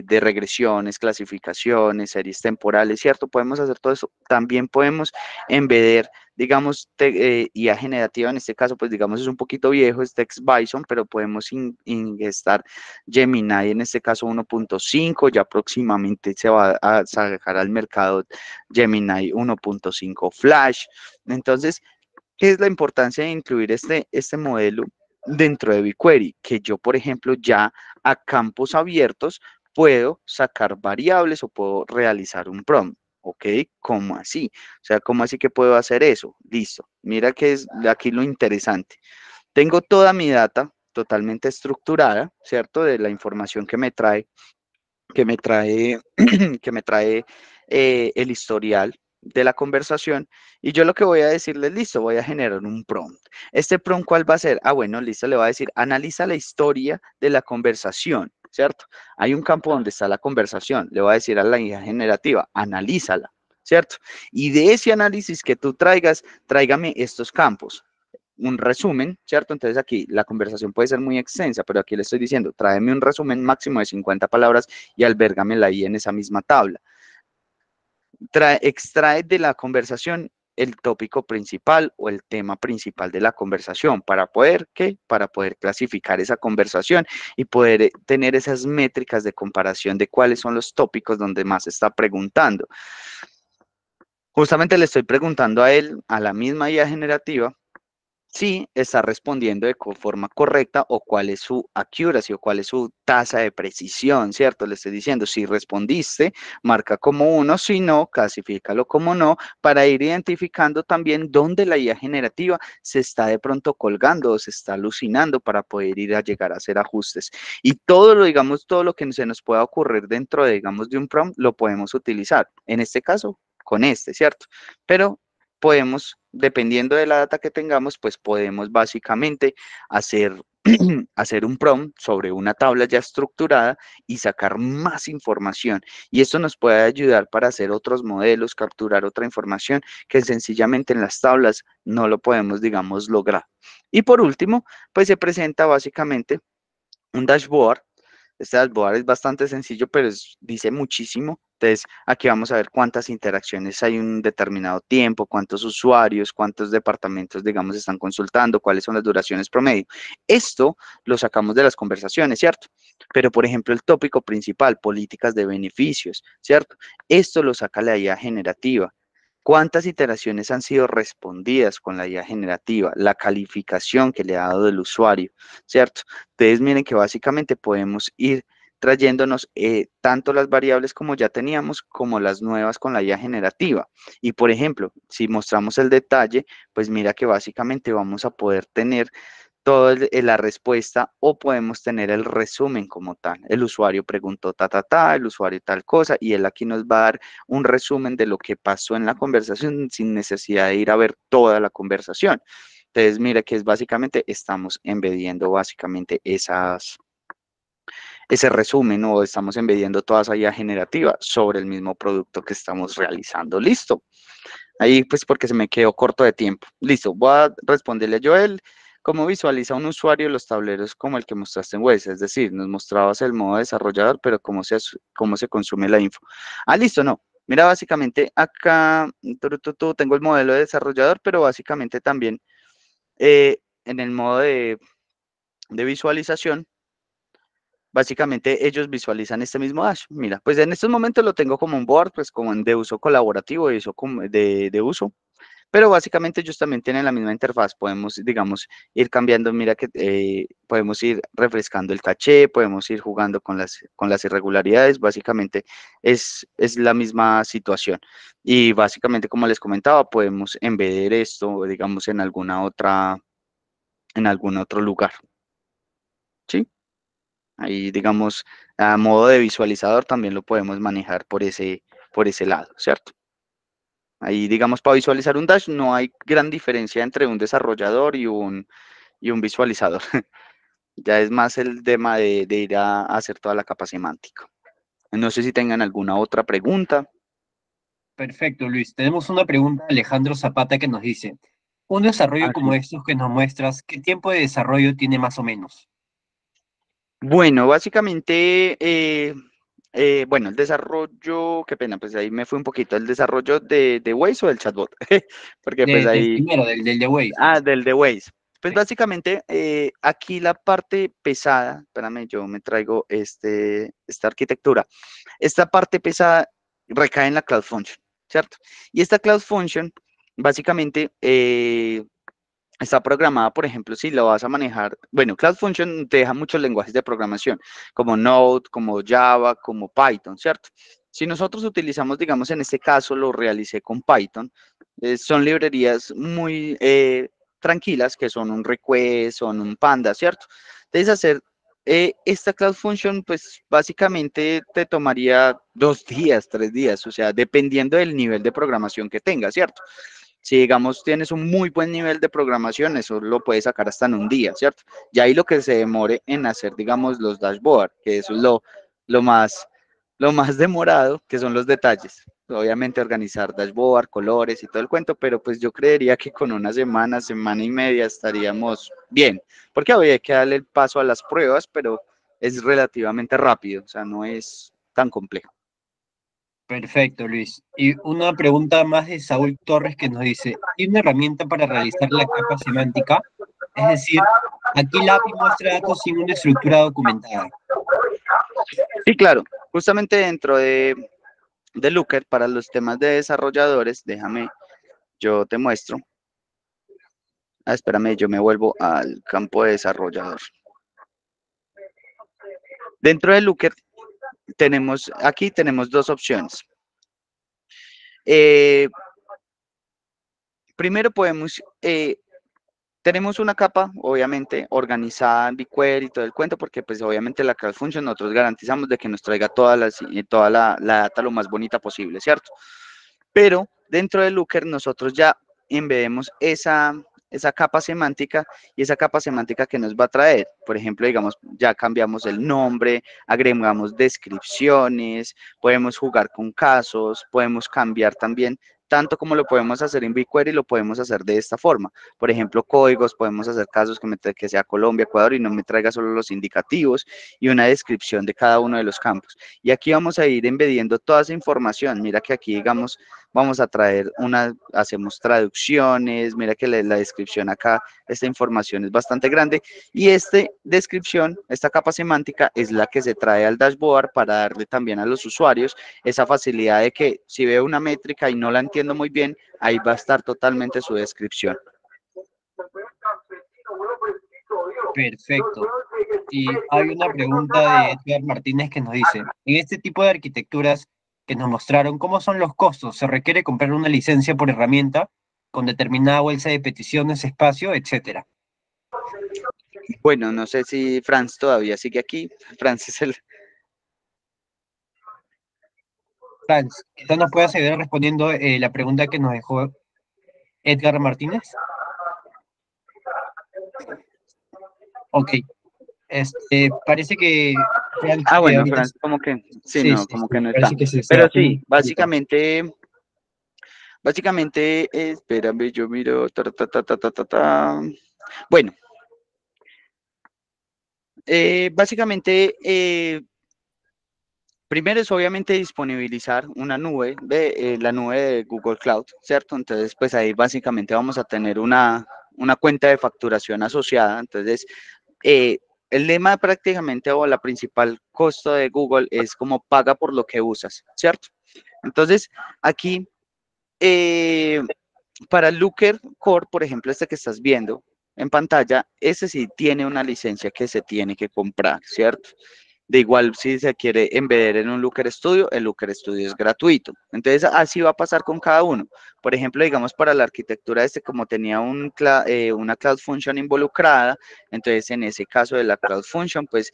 regresiones, clasificaciones, series temporales, ¿cierto? Podemos hacer todo eso. También podemos embeder, digamos, IA generativa, en este caso, pues digamos, es un poquito viejo, es TextBison, pero podemos ingestar Gemini, en este caso 1.5, ya próximamente se va a sacar al mercado Gemini 1.5 Flash. Entonces, ¿qué es la importancia de incluir este modelo dentro de BigQuery? Que yo, por ejemplo, ya a campos abiertos puedo sacar variables o puedo realizar un prompt. ¿Ok? ¿Cómo así? O sea, ¿cómo así que puedo hacer eso? Listo. Mira que es aquí lo interesante. Tengo toda mi data totalmente estructurada, ¿cierto? De la información que me trae, que me trae el historial de la conversación y yo lo que voy a decirles, listo, voy a generar un prompt. ¿Este prompt cuál va a ser? Ah, bueno, listo, le voy a decir, analiza la historia de la conversación, ¿cierto? Hay un campo donde está la conversación, le voy a decir a la IA generativa, analízala, ¿cierto? Y de ese análisis que tú traigas, tráigame estos campos. Un resumen, ¿cierto? Entonces aquí la conversación puede ser muy extensa, pero aquí le estoy diciendo, tráeme un resumen máximo de 50 palabras y albérgamela ahí en esa misma tabla. extrae de la conversación el tópico principal o el tema principal de la conversación. ¿Para poder qué? Para poder clasificar esa conversación y poder tener esas métricas de comparación de cuáles son los tópicos donde más se está preguntando. Justamente le estoy preguntando a él, a la misma IA generativa, si está respondiendo de forma correcta o cuál es su accuracy o cuál es su tasa de precisión, ¿cierto? Le estoy diciendo, si respondiste, marca como 1, si no, clasifícalo como no, para ir identificando también dónde la IA generativa se está de pronto colgando o se está alucinando para poder ir a llegar a hacer ajustes. Y todo lo, digamos, todo lo que se nos pueda ocurrir dentro de, digamos, de un prompt, lo podemos utilizar. En este caso, con este, ¿cierto? Pero podemos, dependiendo de la data que tengamos, pues podemos básicamente hacer, hacer un prompt sobre una tabla ya estructurada y sacar más información. Y esto nos puede ayudar para hacer otros modelos, capturar otra información que sencillamente en las tablas no lo podemos, digamos, lograr. Y por último, pues se presenta básicamente un dashboard. Este dashboard es bastante sencillo, pero dice muchísimo. Entonces, aquí vamos a ver cuántas interacciones hay en un determinado tiempo, cuántos usuarios, cuántos departamentos, digamos, están consultando, cuáles son las duraciones promedio. Esto lo sacamos de las conversaciones, ¿cierto? Pero, por ejemplo, el tópico principal, políticas de beneficios, ¿cierto? Esto lo saca la IA generativa. ¿Cuántas iteraciones han sido respondidas con la IA generativa? La calificación que le ha dado el usuario, ¿cierto? Entonces, miren que básicamente podemos ir trayéndonos tanto las variables como ya teníamos, como las nuevas con la IA generativa. Y, por ejemplo, si mostramos el detalle, pues mira que básicamente vamos a poder tener toda la respuesta o podemos tener el resumen como tal. El usuario preguntó el usuario tal cosa, y él aquí nos va a dar un resumen de lo que pasó en la conversación sin necesidad de ir a ver toda la conversación. Entonces, mira que es básicamente, estamos embediendo básicamente ese resumen o estamos embediendo toda esa IA generativa sobre el mismo producto que estamos realizando. Listo. Ahí pues porque se me quedó corto de tiempo. Listo, voy a responderle a Joel. ¿Cómo visualiza un usuario los tableros como el que mostraste en Waze? Es decir, nos mostrabas el modo desarrollador, pero cómo se consume la info. Ah, listo, no. Mira, básicamente acá tengo el modelo de desarrollador, pero básicamente también en el modo de visualización, básicamente ellos visualizan este mismo dash. Mira, pues en estos momentos lo tengo como un board, pues como de uso colaborativo, de uso. Pero básicamente ellos también tienen la misma interfaz. Podemos, digamos, ir cambiando. Mira que podemos ir refrescando el caché, podemos ir jugando con las irregularidades. Básicamente es la misma situación. Y básicamente, como les comentaba, podemos embeder esto, digamos, en algún otro lugar. ¿Sí? Ahí, digamos, a modo de visualizador también lo podemos manejar por ese lado, ¿cierto? Ahí, digamos, para visualizar un dash no hay gran diferencia entre un desarrollador y un visualizador. Ya es más el tema de ir a hacer toda la capa semántica. No sé si tengan alguna otra pregunta. Perfecto, Luis. Tenemos una pregunta de Alejandro Zapata que nos dice, un desarrollo Ah, como sí. estos que nos muestras, ¿qué tiempo de desarrollo tiene más o menos? Bueno, básicamente, bueno, el desarrollo, qué pena, pues ahí me fue un poquito, el desarrollo de Waze o del chatbot, porque pues Del ahí, primero, del de Waze. del de Waze. Pues Sí. básicamente, aquí la parte pesada, espérame, yo me traigo esta arquitectura. Esta parte pesada recae en la Cloud Function, ¿cierto? Y esta Cloud Function, básicamente, está programada, por ejemplo, si lo vas a manejar. Bueno, Cloud Function te deja muchos lenguajes de programación, como Node, como Java, como Python, ¿cierto? Si nosotros utilizamos, digamos, en este caso lo realicé con Python, son librerías muy tranquilas, que son un request, son un panda, ¿cierto? Entonces, hacer esta Cloud Function, pues básicamente te tomaría 2 días, 3 días, o sea, dependiendo del nivel de programación que tengas, ¿cierto? Si, digamos, tienes un muy buen nivel de programación, eso lo puedes sacar hasta en un día, ¿cierto? Y ahí lo que se demore en hacer, digamos, los dashboards, que eso es lo más, lo más demorado, que son los detalles. Obviamente organizar dashboard, colores y todo el cuento, pero pues yo creería que con una semana, semana y media estaríamos bien, porque habría que darle el paso a las pruebas, pero es relativamente rápido, o sea, no es tan complejo. Perfecto, Luis. Y una pregunta más de Saúl Torres que nos dice, ¿hay una herramienta para realizar la capa semántica? Es decir, aquí la API muestra datos sin una estructura documentada. Sí, claro. Justamente dentro de Looker, para los temas de desarrolladores, déjame, yo te muestro. Espérame, yo me vuelvo al campo de desarrollador. Dentro de Looker, aquí tenemos dos opciones. Primero tenemos una capa, obviamente, organizada en BigQuery y todo el cuento, porque pues obviamente la Cloud Function nosotros garantizamos de que nos traiga toda la data lo más bonita posible, ¿cierto? Pero dentro de Looker nosotros ya embedemos esa capa semántica y esa capa semántica que nos va a traer. Por ejemplo, digamos, ya cambiamos el nombre, agregamos descripciones, podemos jugar con casos, podemos cambiar también, tanto como lo podemos hacer en BigQuery, lo podemos hacer de esta forma. Por ejemplo, códigos, podemos hacer casos que sea Colombia, Ecuador y no me traiga solo los indicativos y una descripción de cada uno de los campos. Y aquí vamos a ir embediendo toda esa información. Mira que aquí, digamos, vamos a traer hacemos traducciones, mira que la descripción acá, esta información es bastante grande y esta descripción, esta capa semántica es la que se trae al dashboard para darle también a los usuarios esa facilidad de que si veo una métrica y no la entiendo muy bien, ahí va a estar totalmente su descripción. Perfecto. Y hay una pregunta de Edgar Martínez que nos dice, en este tipo de arquitecturas que nos mostraron, ¿cómo son los costos? ¿Se requiere comprar una licencia por herramienta con determinada bolsa de peticiones, espacio, etcétera? Bueno, no sé si Franz todavía sigue aquí. Franz es el... Franz, quizás nos puedas ayudar respondiendo la pregunta que nos dejó Edgar Martínez. Ok. Parece que Franz, bueno, ahorita... Franz, como que, sí, Sí, no, sí, como sí, que no está. parece que se está Pero sí, ahorita. básicamente, espérame, yo miro, Bueno, básicamente, primero es obviamente disponibilizar una nube, la nube de Google Cloud, ¿cierto? Entonces, pues ahí básicamente vamos a tener una cuenta de facturación asociada. Entonces, el lema prácticamente o la principal costo de Google es como paga por lo que usas, ¿cierto? Entonces, aquí, para Looker Core, por ejemplo, este que estás viendo en pantalla, ese sí tiene una licencia que se tiene que comprar, ¿cierto? De igual, si se quiere embeder en un Looker Studio, el Looker Studio es gratuito. Entonces, así va a pasar con cada uno. Por ejemplo, digamos, para la arquitectura como tenía una Cloud Function involucrada, entonces en ese caso de la Cloud Function, pues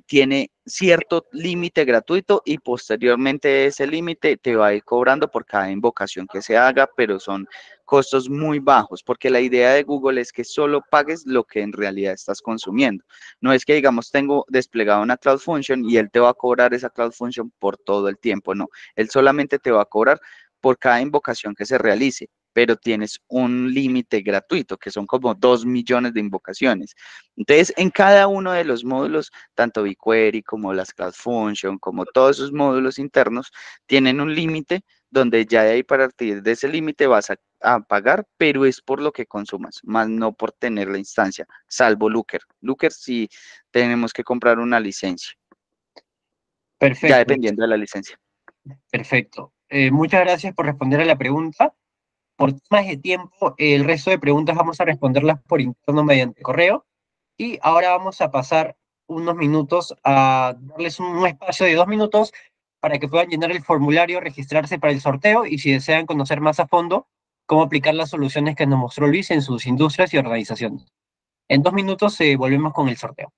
tiene cierto límite gratuito y posteriormente ese límite te va a ir cobrando por cada invocación que se haga, pero son costos muy bajos, porque la idea de Google es que solo pagues lo que en realidad estás consumiendo. No es que, digamos, tengo desplegada una Cloud Function y él te va a cobrar esa Cloud Function por todo el tiempo, no. Él solamente te va a cobrar por cada invocación que se realice, pero tienes un límite gratuito, que son como 2 millones de invocaciones. Entonces, en cada uno de los módulos, tanto BigQuery como las Cloud Function, como todos esos módulos internos, tienen un límite donde ya de ahí partir de ese límite vas a pagar, pero es por lo que consumas, más no por tener la instancia, salvo Looker. Looker sí tenemos que comprar una licencia, Perfecto. ya dependiendo de la licencia. Perfecto. Muchas gracias por responder a la pregunta. Por temas de tiempo, el resto de preguntas vamos a responderlas por interno mediante correo. Y ahora vamos a pasar unos minutos a darles un espacio de 2 minutos para que puedan llenar el formulario, registrarse para el sorteo y si desean conocer más a fondo cómo aplicar las soluciones que nos mostró Luis en sus industrias y organizaciones. En 2 minutos volvemos con el sorteo.